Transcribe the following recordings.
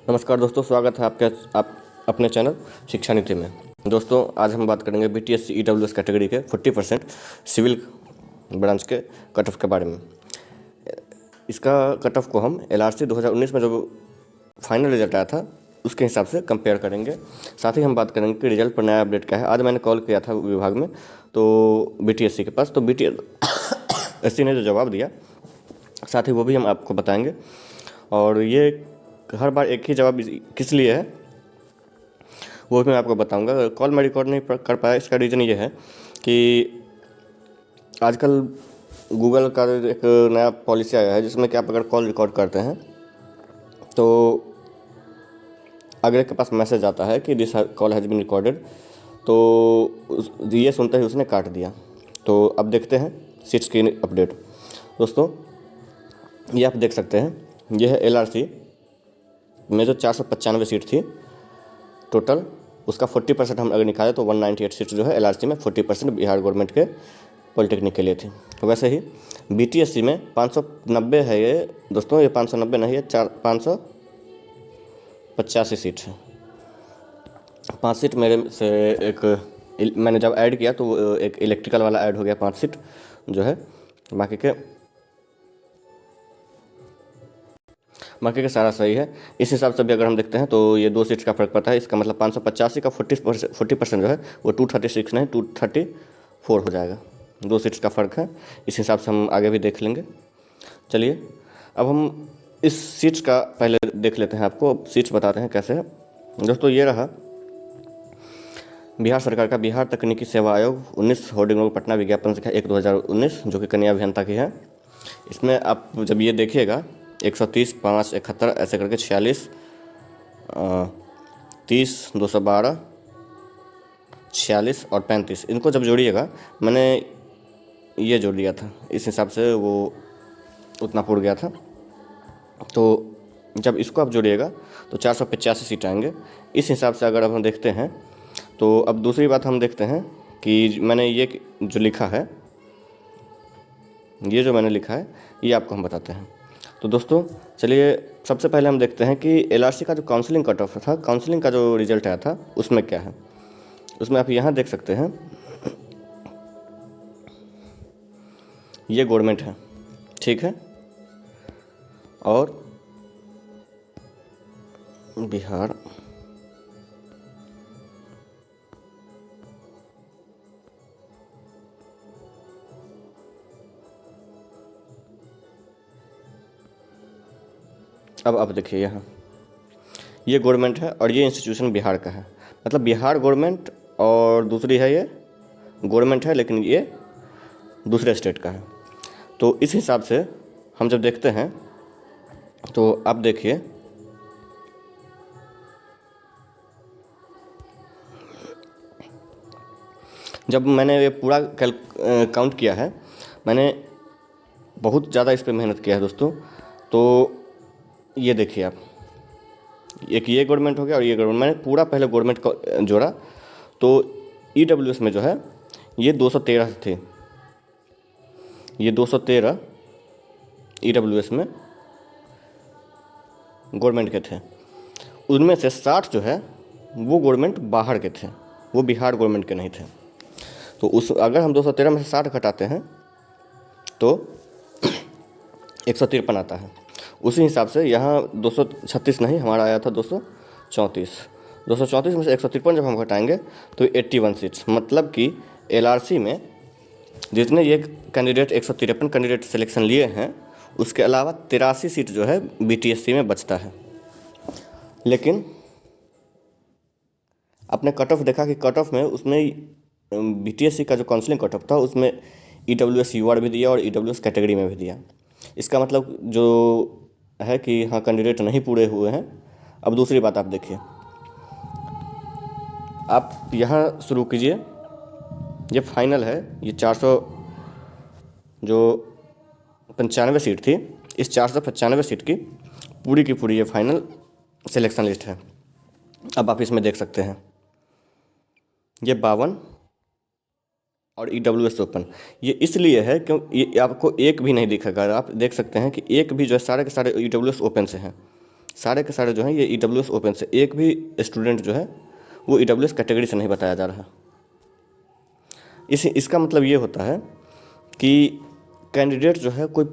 नमस्कार दोस्तों, स्वागत है आप अपने चैनल शिक्षा नीति में। दोस्तों, आज हम बात करेंगे बीटीएस ईडब्ल्यूएस कैटेगरी के 40% सिविल ब्रांच के कट ऑफ के बारे में। इसका कट ऑफ को हम एलआरसी 2019 में जो फाइनल रिजल्ट आया था उसके हिसाब से कंपेयर करेंगे। साथ ही हम बात करेंगे कि रिजल्ट पर नया अपडेट क्या है। आज मैंने कॉल किया था विभाग में तो बीटीएससी के पास, तो बीटीएससी ने जो जवाब दिया साथ ही वो भी हम आपको बताएंगे। और ये हर बार एक ही जवाब किस लिए है वो भी मैं आपको बताऊंगा। कॉल मैं रिकॉर्ड नहीं कर पाया, इसका रीज़न ये है कि आजकल गूगल का एक नया पॉलिसी आया है जिसमें कि आप अगर कॉल रिकॉर्ड करते हैं तो अगले के पास मैसेज आता है कि this call has been recorded, तो ये सुनते ही उसने काट दिया। तो अब देखते हैं सीट्स की अपडेट। दोस्तों, ये आप देख सकते हैं, यह है एलआरसी में जो 495 सीट थी टोटल, उसका 40% हम अगर निकालें तो 198 सीट जो है एलआरसी में 40% बिहार गवर्नमेंट के पॉलिटेक्निक के लिए थी। वैसे ही बीटीएससी में 590 है ये दोस्तों, ये 590 नहीं है, 585 सीट है। 5 सीट मेरे से एक मैंने जब ऐड किया तो एक इलेक्ट्रिकल वाला ऐड हो गया, 5 सीट जो है, बाकी के सारा सही है। इस हिसाब से भी अगर हम देखते हैं तो ये 2 सीट्स का फर्क पड़ता है। इसका मतलब 585 का 40% जो है वो 236 नहीं 234 हो जाएगा। 2 सीट्स का फ़र्क है। इस हिसाब से हम आगे भी देख लेंगे। चलिए अब हम इस सीट्स का पहले देख लेते हैं, आपको सीट्स बताते हैं कैसे है। दोस्तों, ये रहा बिहार सरकार का बिहार तकनीकी सेवा आयोग 19 होर्डिंग रोड पटना विज्ञापन संख्या 1/2019 जो कि कन्या अभियंता की है। इसमें आप जब ये देखिएगा 130, 5, 71 ऐसे करके 46, 30, 212, 46 और 35, इनको जब जोड़िएगा, मैंने ये जोड़ दिया था, इस हिसाब से वो उतना पुर गया था। तो जब इसको आप जोड़िएगा तो 485 सीट आएंगे। इस हिसाब से अगर अब हम देखते हैं तो अब दूसरी बात हम देखते हैं कि मैंने ये जो लिखा है, ये जो मैंने लिखा है ये आपको हम बताते हैं। तो दोस्तों चलिए सबसे पहले हम देखते हैं कि एलआरसी का जो काउंसलिंग कट ऑफ था, काउंसलिंग का जो रिजल्ट आया था उसमें क्या है। उसमें आप यहाँ देख सकते हैं, ये गवर्नमेंट है, ठीक है, और बिहार अब आप देखिए यहाँ ये गवर्नमेंट है और ये इंस्टीट्यूशन बिहार का है। मतलब बिहार गवर्नमेंट और दूसरी है ये गवर्नमेंट है लेकिन ये दूसरे स्टेट का है। तो इस हिसाब से हम जब देखते हैं तो आप देखिए जब मैंने ये पूरा काउंट किया है, मैंने बहुत ज़्यादा इस पर मेहनत किया है दोस्तों। तो ये देखिए आप, एक ये गवर्नमेंट हो गया और ये गवर्नमेंट, मैंने पूरा पहले गवर्नमेंट को जोड़ा तो ईडब्ल्यूएस में जो है ये 213 थे, ये 213 ईडब्ल्यूएस में गवर्नमेंट के थे। उनमें से 60 जो है वो गवर्नमेंट बाहर के थे, वो बिहार गवर्नमेंट के नहीं थे। तो उस अगर हम 213 में से 60 घटाते हैं तो 153 आता है। उसी हिसाब से यहाँ 236 नहीं, हमारा आया था 234। 234 में से 153 जब हम घटाएंगे तो 81 सीट्स, मतलब कि एलआरसी में जितने ये कैंडिडेट 153 कैंडिडेट सिलेक्शन लिए हैं उसके अलावा 83 सीट जो है बीटीएससी में बचता है। लेकिन आपने कट ऑफ देखा कि कट ऑफ में उसमें बीटीएससी का जो काउंसलिंग कट ऑफ था उसमें ईडब्ल्यूएस यूआर भी दिया और ईडब्ल्यूएस कैटेगरी में भी दिया। इसका मतलब जो है कि हाँ कैंडिडेट नहीं पूरे हुए हैं। अब दूसरी बात आप देखिए, आप यहाँ शुरू कीजिए, ये फाइनल है, ये 400 जो 95 सीट थी, इस 495 सीट की पूरी ये फाइनल सिलेक्शन लिस्ट है। अब आप इसमें देख सकते हैं ये 52 और ईडब्ल्यूएस ओपन, ये इसलिए है क्योंकि ये आपको एक भी नहीं दिखेगा। आप देख सकते हैं कि एक भी जो है सारे के सारे ईडब्ल्यूएस ओपन से हैं, सारे के सारे जो हैं ये EWS ओपन से, एक भी स्टूडेंट जो है वो EWS कैटेगरी से नहीं बताया जा रहा। इसका मतलब ये होता है कि कैंडिडेट जो है कोई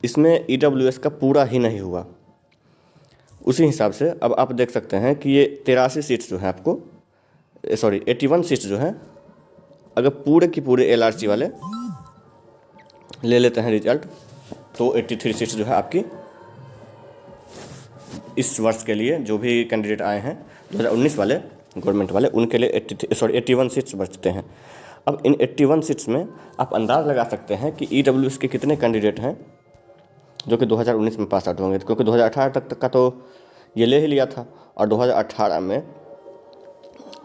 इसमें EWS का पूरा ही नहीं हुआ। उसी हिसाब से अब आप देख सकते हैं कि ये 83 सीट्स जो हैं आपको, सॉरी 81 सीट्स जो हैं, अगर पूरे की पूरे LRC वाले ले लेते हैं रिजल्ट तो 83 सीट्स जो है आपकी इस वर्ष के लिए जो भी कैंडिडेट आए हैं 2019 वाले गवर्नमेंट वाले, उनके लिए 81 सीट्स बचते हैं। अब इन 81 सीट्स में आप अंदाज़ लगा सकते हैं कि EWS के कितने कैंडिडेट हैं जो कि 2019 में पास आउट होंगे, क्योंकि 2018 तक का तो ये ले ही लिया था, और 2018 में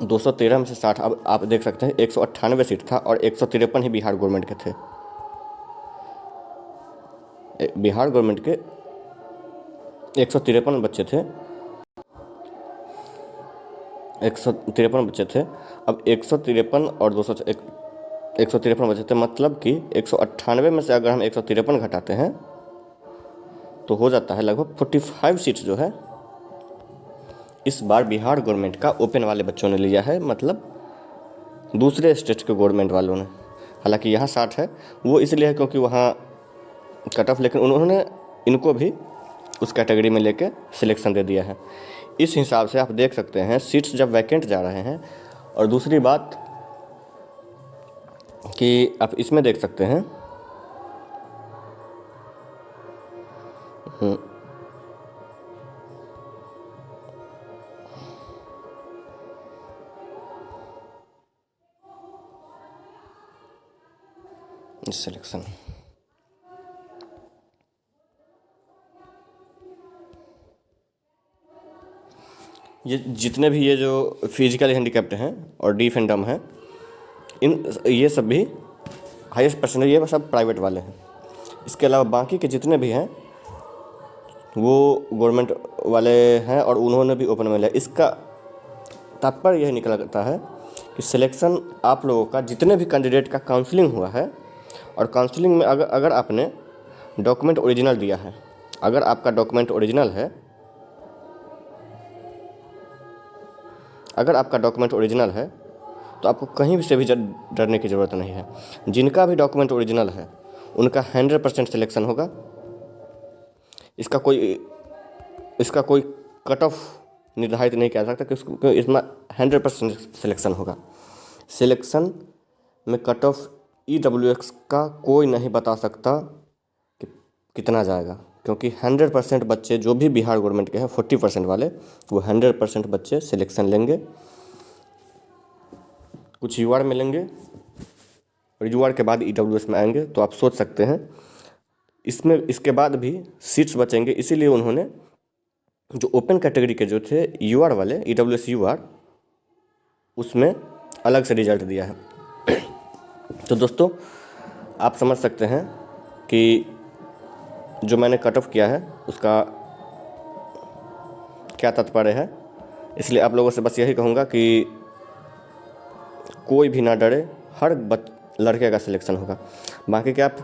213 में से 60, अब आप देख सकते हैं 198 सीट था और 153 ही बिहार गवर्नमेंट के थे। बिहार गवर्नमेंट के 153 बच्चे थे, 153 बच्चे थे। अब 153 और 153 बच्चे थे, मतलब कि 198 में से अगर हम 153 घटाते हैं तो हो जाता है लगभग 45 सीट्स जो है इस बार बिहार गवर्नमेंट का ओपन वाले बच्चों ने लिया है, मतलब दूसरे स्टेट के गवर्नमेंट वालों ने। हालांकि यहाँ 60 है, वो इसलिए है क्योंकि वहाँ कट ऑफ, लेकिन उन्होंने इनको भी उस कैटेगरी में लेके सिलेक्शन दे दिया है। इस हिसाब से आप देख सकते हैं सीट्स जब वैकेंट जा रहे हैं। और दूसरी बात कि आप इसमें देख सकते हैं सिलेक्शन, ये जितने भी ये जो फिजिकली हैंडीकैप्ड हैं और डीफ एंड डम हैं, ये सब भी हाईएस्ट परसेंटेज ये सब प्राइवेट वाले हैं। इसके अलावा बाकी के जितने भी हैं वो गवर्नमेंट वाले हैं और उन्होंने भी ओपन में लिया। इसका तात्पर्य यही निकलता है कि सिलेक्शन आप लोगों का जितने भी कैंडिडेट का काउंसलिंग हुआ है, और काउंसलिंग में अगर आपने डॉक्यूमेंट ओरिजिनल दिया है, अगर आपका डॉक्यूमेंट ओरिजिनल है, अगर आपका डॉक्यूमेंट ओरिजिनल है तो आपको कहीं से भी डरने की ज़रूरत नहीं है। जिनका भी डॉक्यूमेंट ओरिजिनल है उनका 100% सिलेक्शन होगा। इसका कोई कट ऑफ निर्धारित नहीं किया सकता क्योंकि इसमें 100% सिलेक्शन होगा। सिलेक्शन में कट ऑफ EWS का कोई नहीं बता सकता कि कितना जाएगा, क्योंकि 100% बच्चे जो भी बिहार गवर्नमेंट के हैं 40% वाले, वो 100% बच्चे सिलेक्शन लेंगे। कुछ UR में लेंगे और UR के बाद EWS में आएंगे। तो आप सोच सकते हैं इसमें इसके बाद भी सीट्स बचेंगे, इसीलिए उन्होंने जो ओपन कैटेगरी के जो थे UR वाले, EWS UR, उसमें अलग से रिजल्ट दिया है। तो दोस्तों आप समझ सकते हैं कि जो मैंने कट ऑफ किया है उसका क्या तात्पर्य है। इसलिए आप लोगों से बस यही कहूँगा कि कोई भी ना डरे, हर लड़के का सिलेक्शन होगा। बाकी क्या, आप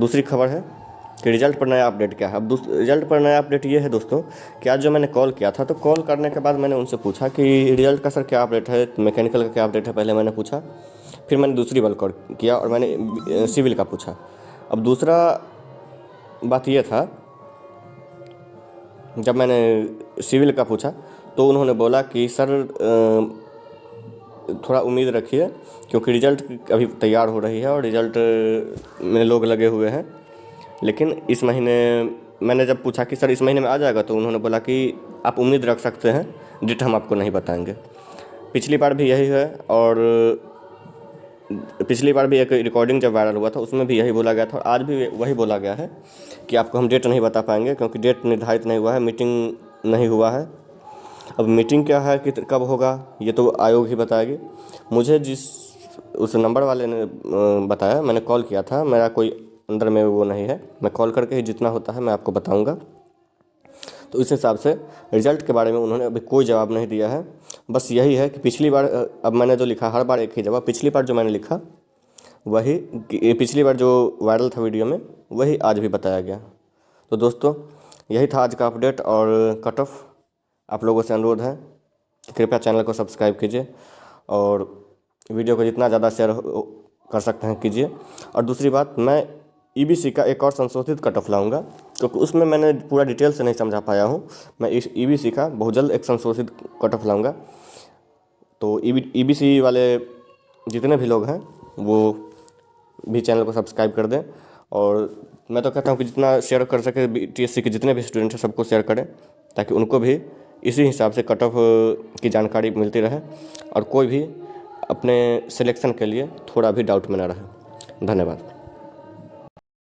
दूसरी खबर है कि रिज़ल्ट पर नया अपडेट क्या है। अब रिज़ल्ट पर नया अपडेट ये है दोस्तों कि आज जो मैंने कॉल किया था, तो कॉल करने के बाद मैंने उनसे पूछा कि रिज़ल्ट का सर क्या अपडेट है, मैकेनिकल का क्या अपडेट है, पहले मैंने पूछा। फिर मैंने दूसरी बार कॉल किया और मैंने सिविल का पूछा। अब दूसरा बात ये था, जब मैंने सिविल का पूछा तो उन्होंने बोला कि सर थोड़ा उम्मीद रखिए, क्योंकि रिज़ल्ट अभी तैयार हो रही है और रिज़ल्ट में लोग लगे हुए हैं। लेकिन इस महीने मैंने जब पूछा कि सर इस महीने में आ जाएगा, तो उन्होंने बोला कि आप उम्मीद रख सकते हैं, डेट हम आपको नहीं बताएंगे। पिछली बार भी यही है, और पिछली बार भी एक रिकॉर्डिंग जब वायरल हुआ था उसमें भी यही बोला गया था, और आज भी वही बोला गया है कि आपको हम डेट नहीं बता पाएंगे, क्योंकि डेट निर्धारित नहीं हुआ है, मीटिंग नहीं हुआ है। अब मीटिंग क्या है कि कब होगा ये तो आयोग ही बताएगी। मुझे जिस उस नंबर वाले ने बताया, मैंने कॉल किया था, मेरा कोई अंदर में वो नहीं है, मैं कॉल करके ही जितना होता है मैं आपको बताऊंगा। तो इस हिसाब से रिज़ल्ट के बारे में उन्होंने अभी कोई जवाब नहीं दिया है। बस यही है कि पिछली बार, अब मैंने जो लिखा हर बार एक ही जवाब, पिछली बार जो मैंने लिखा वही, पिछली बार जो वायरल था वीडियो में वही आज भी बताया गया। तो दोस्तों यही था आज का अपडेट और कट ऑफ। आप लोगों से अनुरोध है कि कृपया चैनल को सब्सक्राइब कीजिए और वीडियो को जितना ज़्यादा शेयर कर सकते हैं कीजिए। और दूसरी बात, मैं ईबीसी का एक और संशोधित कट ऑफ लाऊंगा, क्योंकि उसमें मैंने पूरा डिटेल से नहीं समझा पाया हूँ। मैं इस ईबीसी का बहुत जल्द एक संशोधित कट ऑफ लाऊंगा। तो ईबीसी वाले जितने भी लोग हैं वो भी चैनल को सब्सक्राइब कर दें। और मैं तो कहता हूँ कि जितना शेयर कर सके बीटीएससी के जितने भी स्टूडेंट हैं सबको शेयर करें, ताकि उनको भी इसी हिसाब से कट ऑफ की जानकारी मिलती रहे और कोई भी अपने सिलेक्शन के लिए थोड़ा भी डाउट में ना रहे। धन्यवाद।